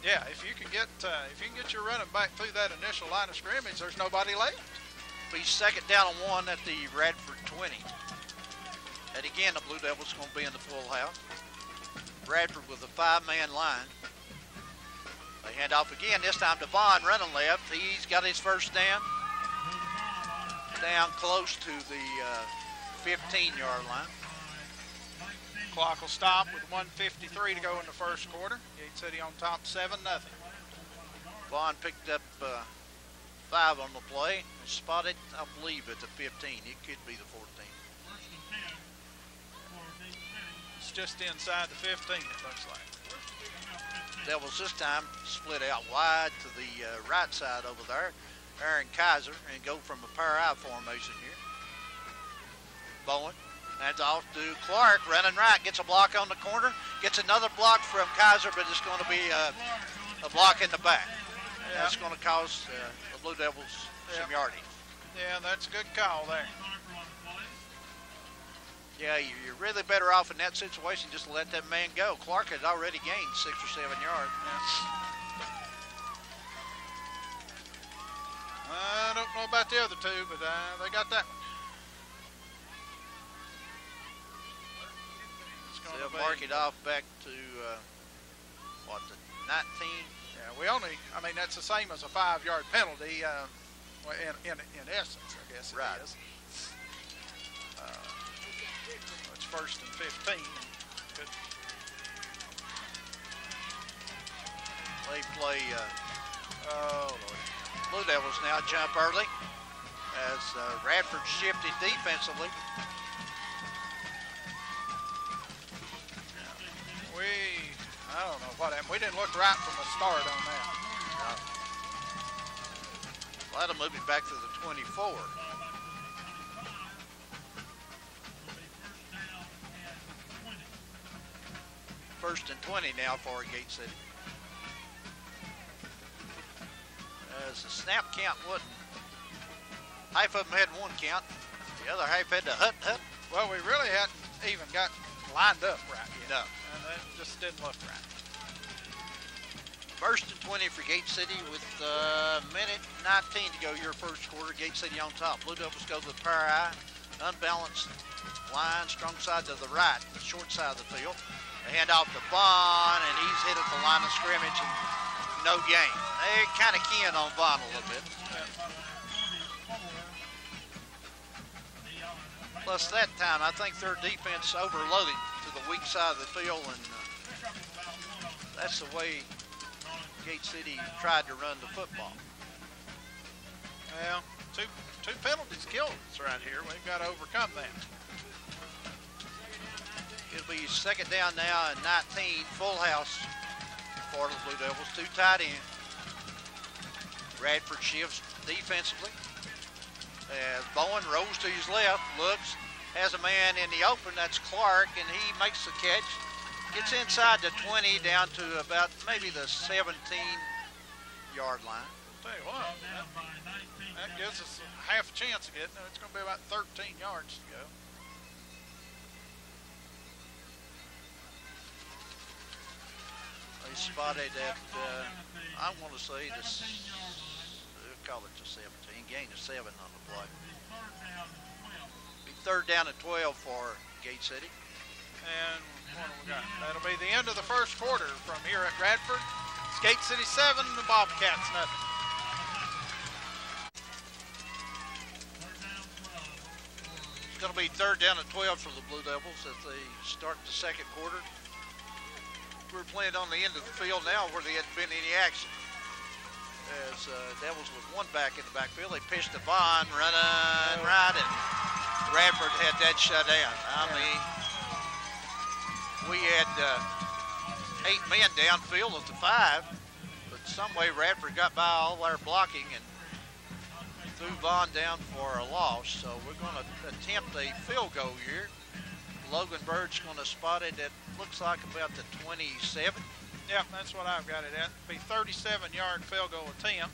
Yeah, if you can get your running back through that initial line of scrimmage, there's nobody left. Be second down and 1 at the Radford 20. And again, the Blue Devils going to be in the full house. Radford with a 5-man line. They hand off again, this time to Vaughn running left. He's got his first down. Down close to the 15-yard line. Clock will stop with 1:53 to go in the first quarter. Gate City on top 7-0. Vaughn picked up 5 on the play and spotted, I believe, at the 15. It could be the 14. It's just inside the 15, it looks like. Devils this time split out wide to the right side over there. Aaron Kaiser, and go from a power-I formation here. Bowen hands off to Clark, running right, gets a block on the corner, gets another block from Kaiser, but it's going to be a block in the back. Yeah. That's going to cost the Blue Devils some yardage. Yeah, that's a good call there. Yeah, you're really better off in that situation just to let that man go. Clark had already gained 6 or 7 yards. Yeah. I don't know about the other two, but they got that one. They'll mark it off back to, what, the 19? Yeah, that's the same as a 5-yard penalty, in essence, I guess it is. It's first and 15. Good. They play, oh, Lord. Blue Devils now jump early as Radford shifted defensively. I don't know what happened. We didn't look right from the start on that. No. That'll move it back to the 24. First and 20 now for Gate City. As the snap count wasn't, half of them had 1 count, the other half had to hut. Well, we really hadn't even got lined up right yet. No. And that just didn't look right. First and 20 for Gate City with minute 19 to go your first quarter. Gate City on top. Blue Devils go to the power-I. Unbalanced line, strong side to the right, the short side of the field. They hand off to Vaughn, and he's hit at the line of scrimmage and no gain. They kind of keying on Vaughn a little bit. Plus that time, I think their defense overloaded to the weak side of the field, and that's the way Gate City tried to run the football. Well, two penalties killed us right here. We've got to overcome that. It'll be second down now and 19, full house for the Blue Devils. 2 tight ends. Radford shifts defensively. As Bowen rolls to his left, looks, has a man in the open, that's Clark, and he makes the catch. Gets inside the 20 down to about maybe the 17-yard line. I'll tell you what, that gives us a half a chance of getting it. It's going to be about 13 yards to go. They spotted at, I want to say this, we'll call it the 17, gain of 7 on the play. Be third down and 12 for Gate City. And what do we got? That'll be the end of the first quarter from here at Radford. It's Gate City 7, the Bobcats nothing. It's going to be third down and 12 for the Blue Devils as they start the second quarter. We're playing on the end of the field now where there hadn't been any action. As Devils with 1 back in the backfield, they pitched to Vaughn, running right, and Radford had that shut down. I mean, we had 8 men downfield at the 5, but some way Radford got by all their blocking and threw Vaughn down for a loss. So we're going to attempt a field goal here. Logan Bird's going to spot it at, looks like about the 27. Yep, that's what I've got it at. It'll be 37-yard field goal attempt.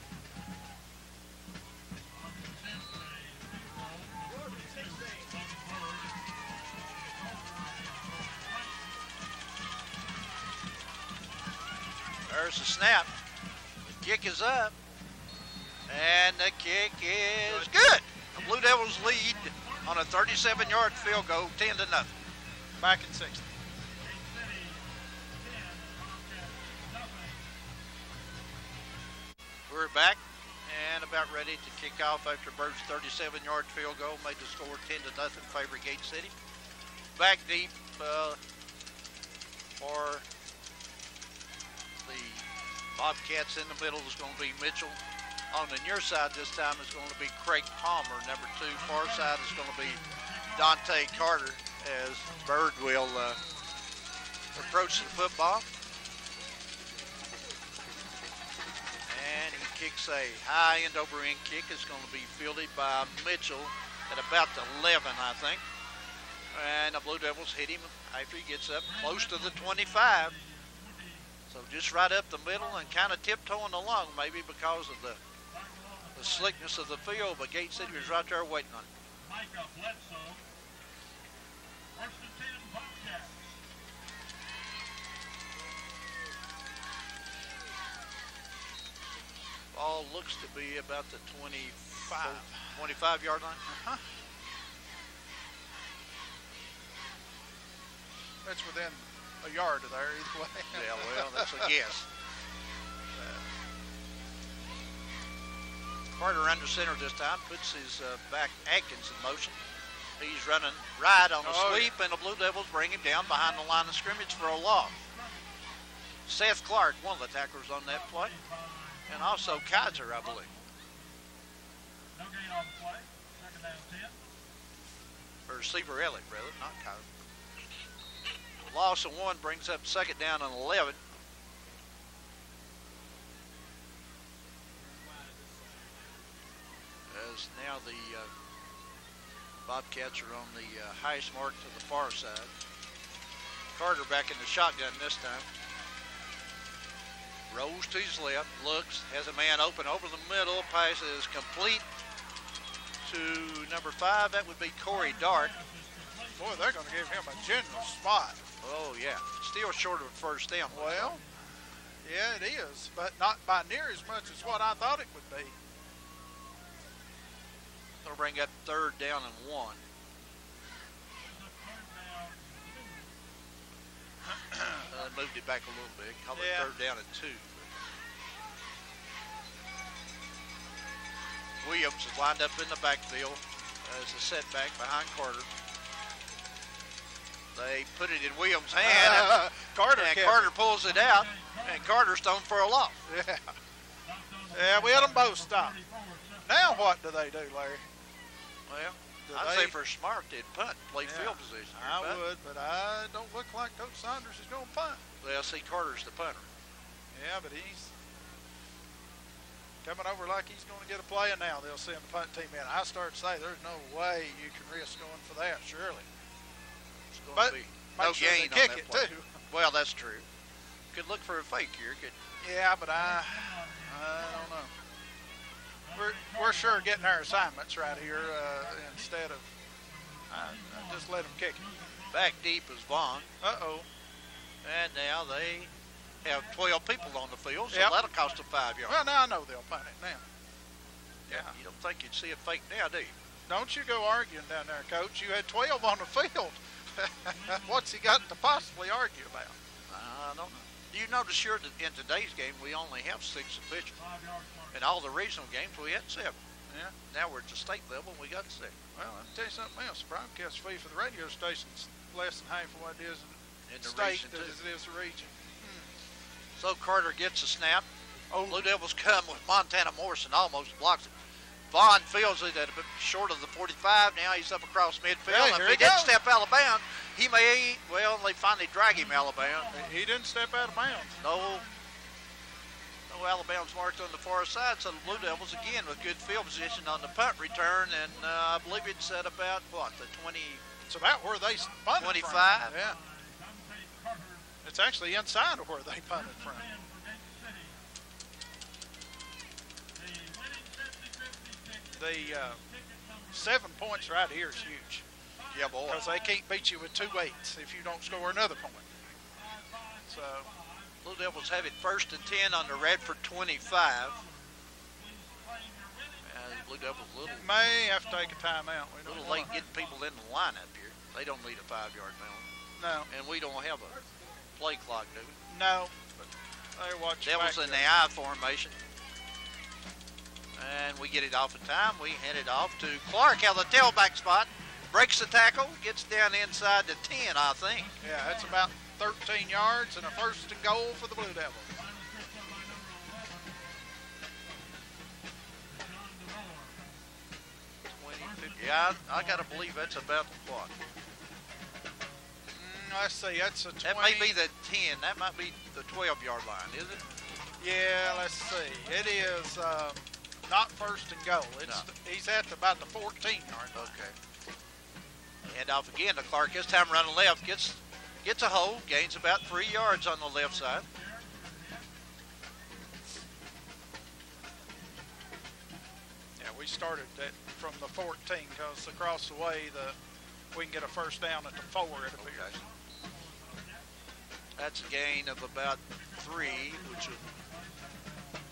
There's the snap. The kick is up. And the kick is good. The Blue Devils lead on a 37-yard field goal, 10-0. Back in 60. We're back and about ready to kick off after Bird's 37-yard field goal made the score 10-0 in favor of Gate City. Back deep for the Bobcats in the middle is going to be Mitchell. On the near side this time is going to be Craig Palmer, number 2. Far side is going to be Dante Carter as Bird will approach the football. And he kicks a high end over end kick. It's going to be fielded by Mitchell at about the 11, I think. And the Blue Devils hit him after he gets up close to the 25. So just right up the middle and kind of tiptoeing along, maybe because of the slickness of the field, but Gate City was right there waiting on him. Ball looks to be about the 25-yard line. That's within a yard of there either way. Yeah, well, that's a guess. Carter under center this time, puts his back Atkins in motion. He's running right on the sweep, and the Blue Devils bring him down behind the line of scrimmage for a loss. Seth Clark, one of the tacklers on that play, and also Kaiser, I believe. No gain on the play. Second down 10. Or receiver Elliott, rather, not Kaiser. Loss of 1 brings up second down and 11. As now the Bobcats are on the highest mark to the far side. Carter back in the shotgun this time. Rolls to his left, looks, has a man open over the middle. Pass is complete to number 5. That would be Corey Dark. Boy, they're going to give him a generous spot. Oh, yeah. Still short of a first down. Well, yeah, it is, but not by near as much as what I thought it would be. They'll bring up third down and 1. Moved it back a little bit. Call it third down and 2. Williams is lined up in the backfield as a setback behind Carter. They put it in Williams' hand, and Carter pulls it out, and Carter's thrown for a loss. Yeah. Yeah, we had them both stopped. Now what do they do, Larry? Well, I'd say for smart, they'd punt, play field position. I would, but I don't look like Coach Saunders is going to punt. Well, see, Carter's the punter. Yeah, but he's coming over like he's going to get a play, and now they'll send the punt team in. I start to say there's no way you can risk going for that, surely. It's going but to be no gain on kick it, play. too. Well, that's true. Could look for a fake here. Yeah, but I don't know. We're sure getting our assignments right here instead of just let them kick it. Back deep is Vaughn. Uh-oh. And now they have 12 people on the field, so that'll cost them 5 yards. Well, now I know they'll punt it now. Yeah. You don't think you'd see a fake now, do you? Don't you go arguing down there, Coach. You had 12 on the field. What's he got to possibly argue about? I don't know. Do you notice sure that in today's game we only have 6 officials? In all the regional games we had 7. Yeah. Now we're at the state level and we got 6. Well, I'll tell you something else. The broadcast fee for the radio station's less than half of what it is in the state as it is the region. So Carter gets a snap. Blue Devils come with Montana Morrison, almost blocks it. Vaughn fields it at a bit short of the 45. Now he's up across midfield. Hey, if he didn't step out of bounds, he may, well, they finally drag him out of bounds. He didn't step out of bounds. No out of bounds marked on the far side, so the Blue Devils again with good field position on the punt return, and I believe it's at about, what, the 20? It's about where they punted 25? From. Yeah. It's actually inside of where they punted from. The 7 points right here is huge. Yeah, boy. Because they can't beat you with 2 8s if you don't score another point. So Blue Devils have it 1st and 10 on the Radford 25. The Blue Devils a little May have to take a timeout. We don't late wanna- getting people in the lineup here. They don't need a 5-yard penalty. No, And we don't have a play clock, do we? no. But they watch Devils back in there. the I formation. And we get it off in time. We hand it off to Clark out of the tailback spot. Breaks the tackle, gets down inside the 10, I think. Yeah, that's about 13 yards and a 1st and goal for the Blue Devils. Yeah, I got to believe that's about what? Let's see, that's a 20. That may be the 10. That might be the 12-yard line, is it? Yeah, let's see. It is not 1st and goal. It's He's at about the 14-yard line. Okay. Hand off again to Clark. This time running left. Gets a hold. Gains about 3 yards on the left side. Yeah, we started that from the 14 because across the way we can get a 1st down at the 4, it appears. Okay. That's a gain of about 3, which would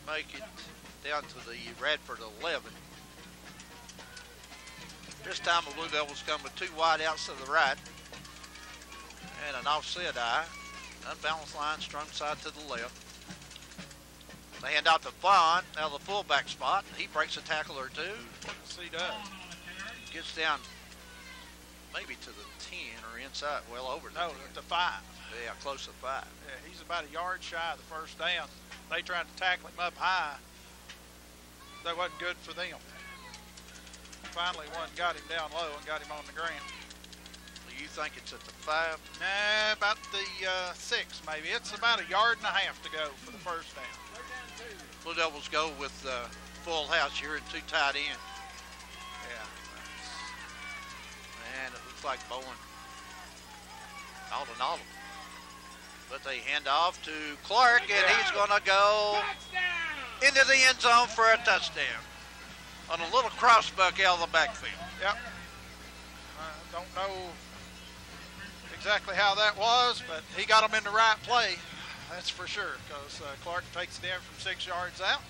make it down to the Radford 11. This time the Blue Devils come with 2 wide outs to the right and an offset eye. Unbalanced line strung side to the left. They hand out to Vaughn out of the fullback spot. He breaks a tackle or 2. Yes, he does. Gets down maybe to the 10 or inside, well over the 10. No, the 5. Yeah, close to 5. Yeah, he's about a yard shy of the 1st down. They tried to tackle him up high. That wasn't good for them. Finally, one got him down low and got him on the ground. Do you think it's at the 5? Nah, about the 6 maybe. It's about a yard and a half to go for the 1st down. Blue Devils go with full house here and 2 tight ends. Yeah. And it looks like Bowen all. But they hand off to Clark, and he's going to go into the end zone for a touchdown on a little crossbuck out of the backfield. Yep. I don't know exactly how that was, but he got him in the right play. That's for sure, because Clark takes it in from 6 yards out.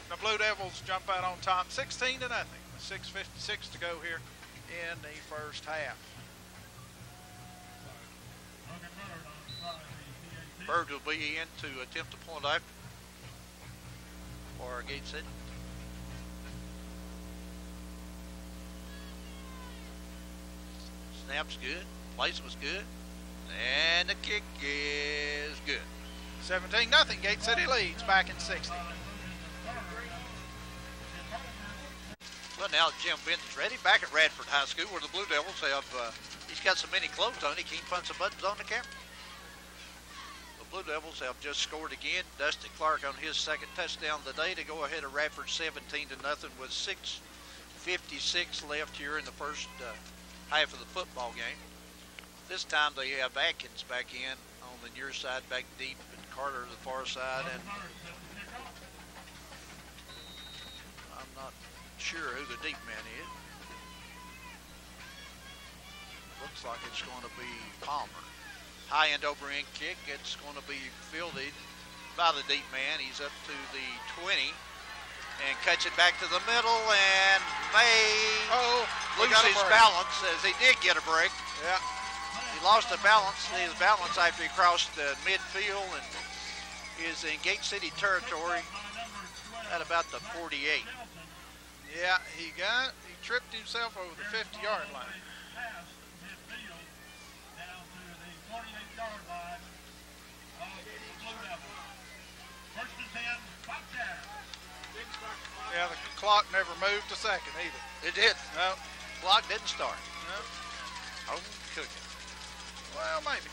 The Blue Devils jump out on top 16-0. 6:56 to go here in the 1st half. Bird will be in to attempt a point after for Gate City. Snap's good, placement's good, and the kick is good. 17-0. Gate City leads back in 60. Well, now Jim Benton's ready back at Radford High School, where the Blue Devils have, he's got so many clothes on, he can't punch the buttons on the camera. The Blue Devils have just scored again. Dusty Clark on his 2nd touchdown of the day to go ahead of Radford 17-0 with 6:56 left here in the 1st half of the football game. This time they have Atkins back in on the near side, back deep, and Carter to the far side, and I'm not sure who the deep man is. Looks like it's going to be Palmer. High end over end kick. It's going to be fielded by the deep man. He's up to the 20 and cuts it back to the middle and may lose his balance, as he did get a break. Yeah. He lost his balance after he crossed the midfield and is in Gate City territory at about the 48. Yeah, he tripped himself over the 50-yard line. Yeah, the clock never moved a second either. It did. No. Clock didn't start. No. Home cooking. Well, maybe.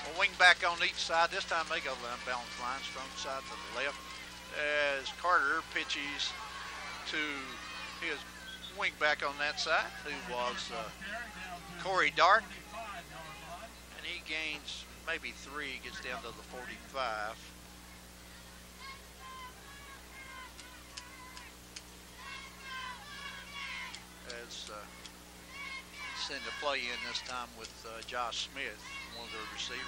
A wing back on each side. This time they go to the unbalanced line, strong side to the left, as Carter pitches to his wing back on that side, who was Corey Dark. And he gains maybe 3, gets down to the 45. As send a play in this time with Josh Smith, one of their receivers.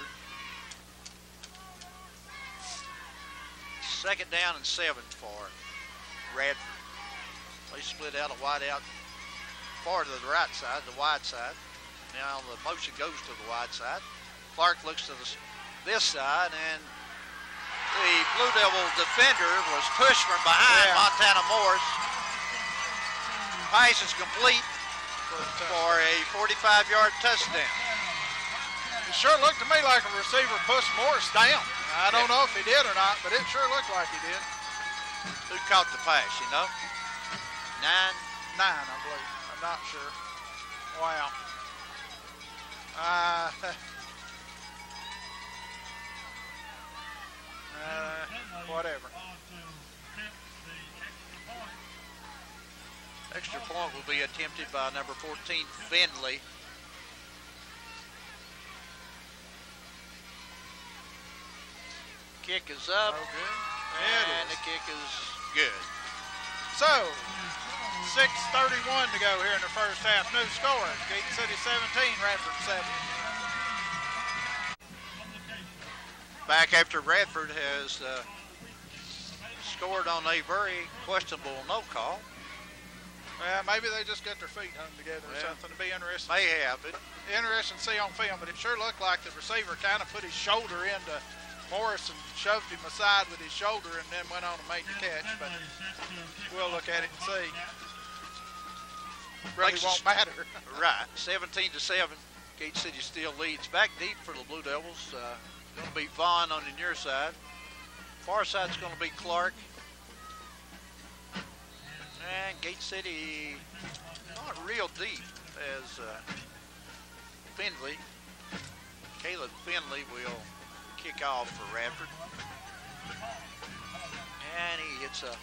Second down and 7 for Radford. They split out a wide out far to the right side, the wide side. Now the motion goes to the wide side. Clark looks to this side, and the Blue Devil defender was pushed from behind Montana Morris. Pass is complete for a 45-yard touchdown. It sure looked to me like a receiver pushed Morris down. I don't know if he did or not, but it sure looked like he did. Who caught the pass, you know? 9, I believe. I'm not sure. Wow. Whatever. Extra point will be attempted by number 14, Finley. Kick is up, and the kick is good. So, 6:31 to go here in the first half. New score, Gate City 17, Radford 7. Back after Radford has scored on a very questionable no call. Maybe they just got their feet hung together or something. To be interesting. May have, but interesting to see on film, but it sure looked like the receiver kind of put his shoulder into Morris and shoved him aside with his shoulder and then went on and made the catch, but we'll look at it and see. Really won't matter. Right, 17-7. Gate City still leads. Back deep for the Blue Devils. Going to be Vaughn on the near side. Far side's going to be Clark. And Gate City not real deep as Finley. Caleb Finley will kick off for Radford. And he hits a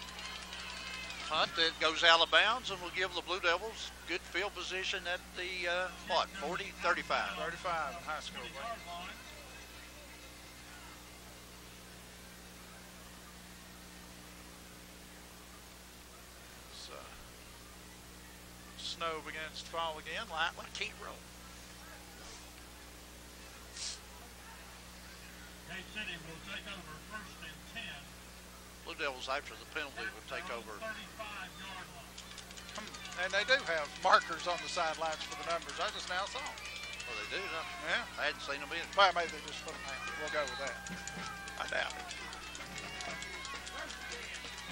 punt that goes out of bounds and will give the Blue Devils good field position at the, 40, 35. 35 in high school. So, snow begins to fall again, lightly. Keep rolling. Gate City will take over first and 10. Blue Devils, after the penalty, will take over. 35-yard line. And they do have markers on the sidelines for the numbers. I just now saw them. Well, they do, don't they? Yeah. I hadn't seen them either. Well, maybe they just put them out. We'll go with that. I doubt it.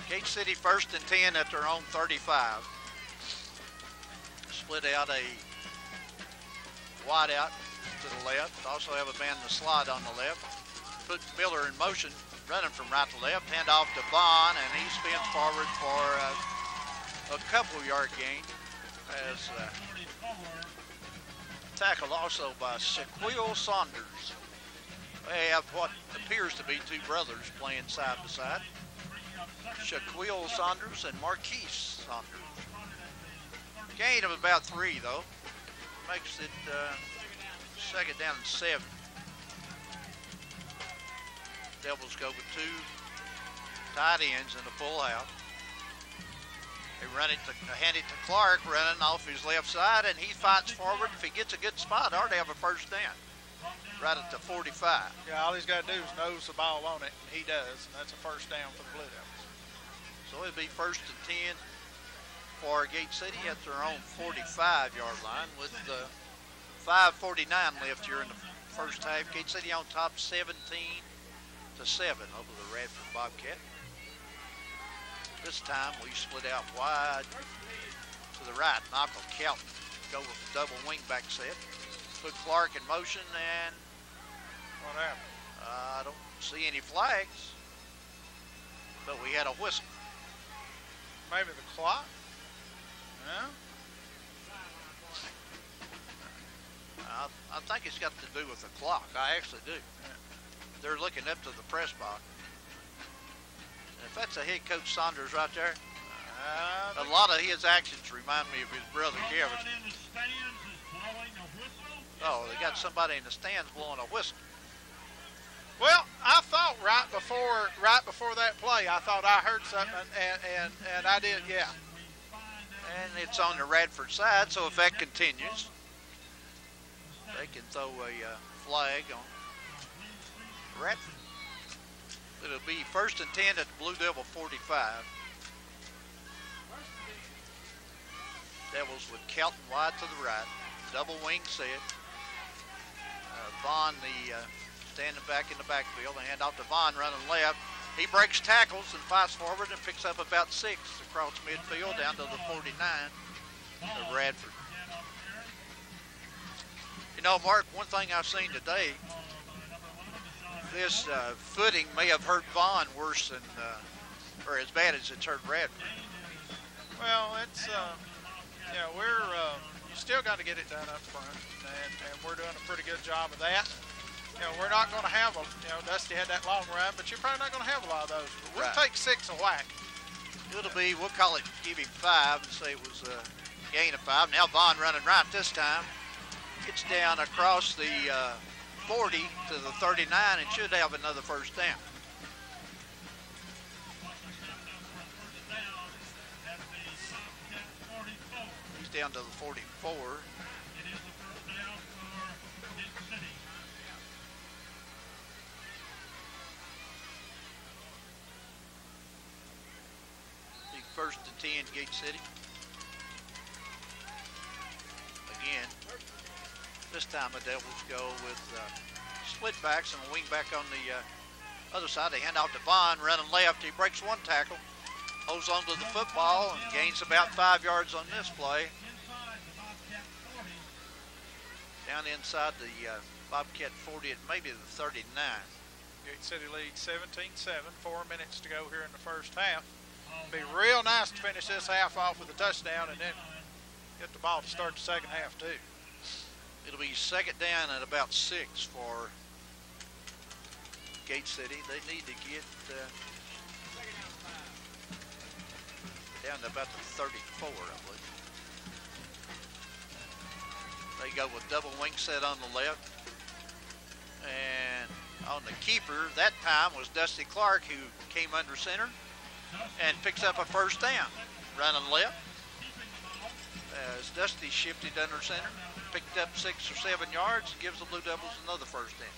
Gate City first and 10 at their own 35. Split out a wide out to the left. Also have a man in the slot on the left. Put Miller in motion, running from right to left. Hand off to Vaughn, and he spins forward for a couple-yard gain. As tackled also by Shaquille Saunders. They have what appears to be two brothers playing side by side. Shaquille Saunders and Marquise Saunders. Gain of about 3, though. Makes it second down and 7. Devils go with 2 tight ends in the full house. They hand it to Clark, running off his left side, and he fights forward. If he gets a good spot, ought to have a first down. Right at the 45. Yeah, all he's got to do is nose the ball on it, and he does, and that's a first down for the Blue Devils. So it'll be first and 10 for Gate City at their own 45-yard line with 5:49 left here in the first half. Gate City on top 17-7 over the Radford Bobcat. This time we split out wide to the right. Michael Kelton go with the double wingback set. Put Clark in motion, and What happened? I don't see any flags, but we had a whistle. Maybe the clock? No? I think it's got to do with the clock. I actually do. They're looking up to the press box. And if that's a head coach Saunders right there, a lot of his actions remind me of his brother Kevin. Somebody in the stands is blowing a whistle. Oh, they got somebody in the stands blowing a whistle. Well, I thought right before that play, I thought I heard something, and I did, yeah. And it's on the Radford side, so if that continues, they can throw a flag on Radford. It'll be 1st and 10 at the Blue Devil 45. Devils with Kelton wide to the right. Double wing set. Vaughn, standing back in the backfield. They hand off to Vaughn running left. He breaks tackles and fights forward and picks up about 6 across midfield down to the 49 of Radford. You know, Mark, one thing I've seen today, this footing may have hurt Vaughn worse than, or as bad as it's hurt Radford. Well, it's, yeah, you still got to get it done up front, and we're doing a pretty good job of that. You know, we're not going to have Dusty had that long run, but you're probably not going to have a lot of those. But we'll take 6 a whack. It'll be, we'll call it, give him 5 and say it was a gain of 5. Now Vaughn running right this time. Gets down across the 40 to the 39 and should have another first down. He's down to the 44. Big 1st and 10, Gate City. Again, this time the Devils go with split backs and a wing back on the other side. They hand off to Vaughn, running left. He breaks 1 tackle, holds on to the football, and gains about 5 yards on this play. Down inside the Bobcat 40 at maybe the 39. Gate City leads 17-7, 4 minutes to go here in the first half. Be real nice to finish this half off with a touchdown and then get the ball to start the second half too. It'll be 2nd down at about 6 for Gate City. They need to get down to about the 34, I believe. They go with double wing set on the left. And on the keeper, that time was Dusty Clark, who came under center and picks up a first down. Running left. As Dusty shifted under center, picked up 6 or 7 yards, and gives the Blue Devils another first down.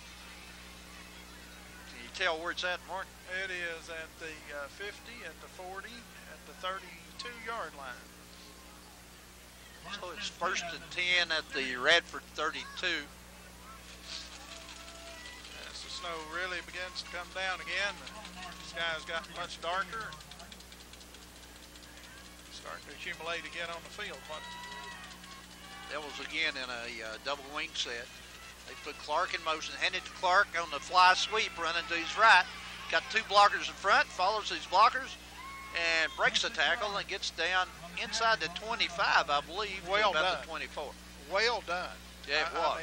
Can you tell where it's at, Mark? It is at the 50, at the 40, at the 32-yard line. So it's 1st and 10 at the Radford 32. As the snow really begins to come down again, the sky's gotten much darker. Starting to accumulate again on the field. Devils again in a double wing set. They put Clark in motion, handed to Clark on the fly sweep, running to his right. Got 2 blockers in front, follows these blockers, and breaks the tackle and gets down inside the 25, I believe, well about done. the 24. Well done. Yeah, it was.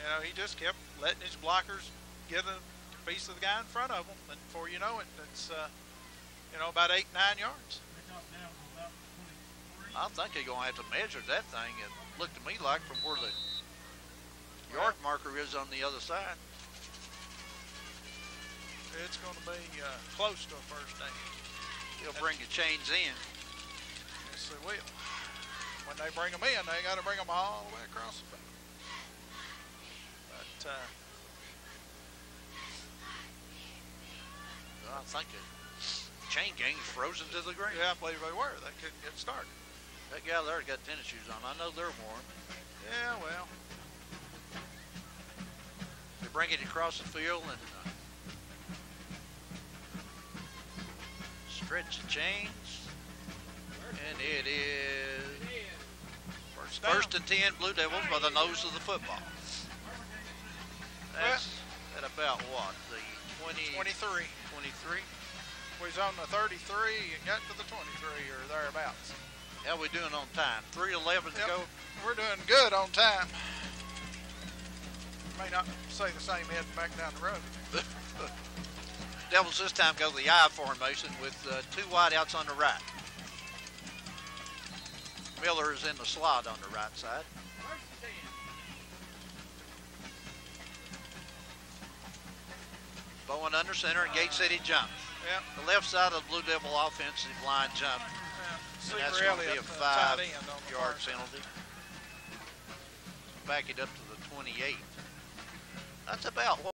I mean, he just kept letting his blockers get a piece of the guy in front of him, and before you know it, it's about 8, 9 yards. I think they're going to have to measure that thing. It looked to me like from where the yard marker is on the other side. It's going to be close to a first down. They'll bring the chains in. Yes, they will. When they bring them in, they got to bring them all the way across the field. But I think the chain gang's frozen to the ground. yeah, I believe they were. They couldn't get started. That guy there got tennis shoes on. I know they're warm. Yeah, well. They bring it across the field and stretch the chains. And it is first and 10 Blue Devils by the nose of the football. That's at about what? The 23. 23. We was on the 33 and got to the 23 or thereabouts. How we doing on time? 3:11 to go. We're doing good on time. May not say the same heading back down the road. Devils this time go the I formation with 2 wideouts on the right. Miller is in the slot on the right side. Bowen under center and Gate City jumps. Yep. The left side of the Blue Devil offensive line jump. And that's going to be a 5-yard penalty. Back it up to the 28. That's about what